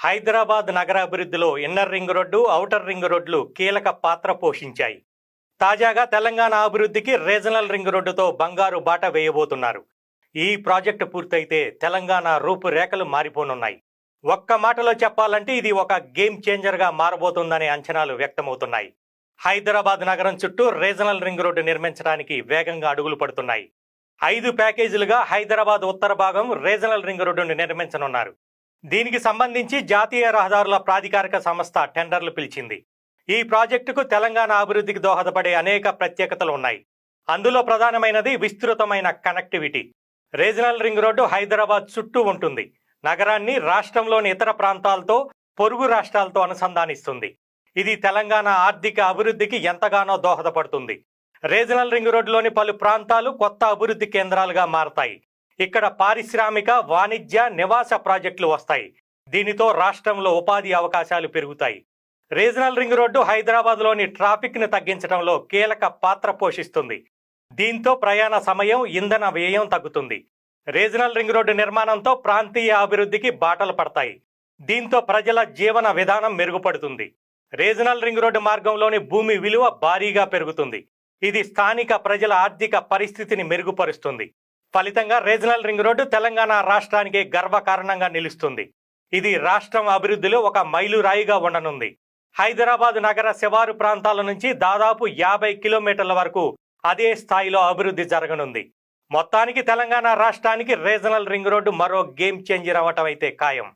హైదరాబాద్ నగర అభివృద్ధిలో inner ring road, outer ring రోడ్లు కీలక పాత్ర పోషించాయి. తాజాగా తెలంగాణ అభివృద్ధికి రీజనల్ రింగ్ రోడ్డుతో బంగారు బాట వేయబోతున్నారు. ఈ ప్రాజెక్టు పూర్తయితే తెలంగాణ రూపురేఖలు మారిపోనున్నాయి. ఒక్క మాటలో చెప్పాలంటే ఇది ఒక గేమ్ చేంజర్గా మారబోతుందనే అంచనాలు వ్యక్తమవుతున్నాయి. హైదరాబాద్ నగరం చుట్టూ రీజనల్ రింగ్ రోడ్డు నిర్మించడానికి వేగంగా అడుగులు పడుతున్నాయి. 5 ప్యాకేజీలుగా హైదరాబాద్ ఉత్తర భాగం రీజనల్ రింగ్ రోడ్డును నిర్మించనున్నారు. దీనికి సంబంధించి జాతీయ రహదారుల ప్రాధికారిక సంస్థ టెండర్లు పిలిచింది. ఈ ప్రాజెక్టుకు తెలంగాణ అభివృద్ధికి దోహదపడే అనేక ప్రత్యేకతలు ఉన్నాయి. అందులో ప్రధానమైనది విస్తృతమైన connectivity. Regional ring road Hyderabad చుట్టూ ఉంటుంది. నగరాన్ని రాష్ట్రంలోని ఇతర ప్రాంతాలతో, పొరుగు రాష్ట్రాలతో అనుసంధానిస్తుంది. ఇది తెలంగాణ ఆర్థిక అభివృద్ధికి ఎంతగానో దోహదపడుతుంది. రీజనల్ రింగ్ రోడ్డులోని పలు ప్రాంతాలు కొత్త అభివృద్ధి కేంద్రాలుగా మారతాయి. ఇక్కడ పారిశ్రామిక, వాణిజ్య, నివాస ప్రాజెక్టులు వస్తాయి. దీనితో రాష్ట్రంలో ఉపాధి అవకాశాలు పెరుగుతాయి. రీజనల్ రింగ్ రోడ్డు హైదరాబాద్లోని ట్రాఫిక్ను తగ్గించడంలో కీలక పాత్ర పోషిస్తుంది. దీంతో ప్రయాణ సమయం, ఇంధన వ్యయం తగ్గుతుంది. రీజనల్ రింగ్ రోడ్డు నిర్మాణంతో ప్రాంతీయ అభివృద్ధికి బాటలు పడతాయి. దీంతో ప్రజల జీవన విధానం మెరుగుపడుతుంది. రీజనల్ రింగ్ రోడ్డు మార్గంలోని భూమి విలువ భారీగా పెరుగుతుంది. ఇది స్థానిక ప్రజల ఆర్థిక పరిస్థితిని మెరుగుపరుస్తుంది. ఫలితంగా రీజనల్ రింగ్ రోడ్డు తెలంగాణ రాష్ట్రానికి గర్వకారణంగా నిలుస్తుంది. ఇది రాష్ట్రం అభివృద్ధిలో ఒక మైలురాయిగా ఉండనుంది. హైదరాబాద్ నగర శివారు ప్రాంతాల నుంచి దాదాపు 50 కిలోమీటర్ల వరకు అదే స్థాయిలో అభివృద్ధి జరగనుంది. మొత్తానికి తెలంగాణ రాష్ట్రానికి రీజనల్ రింగ్ రోడ్డు మరో గేమ్ చేంజర్ అవ్వటం అయితే ఖాయం.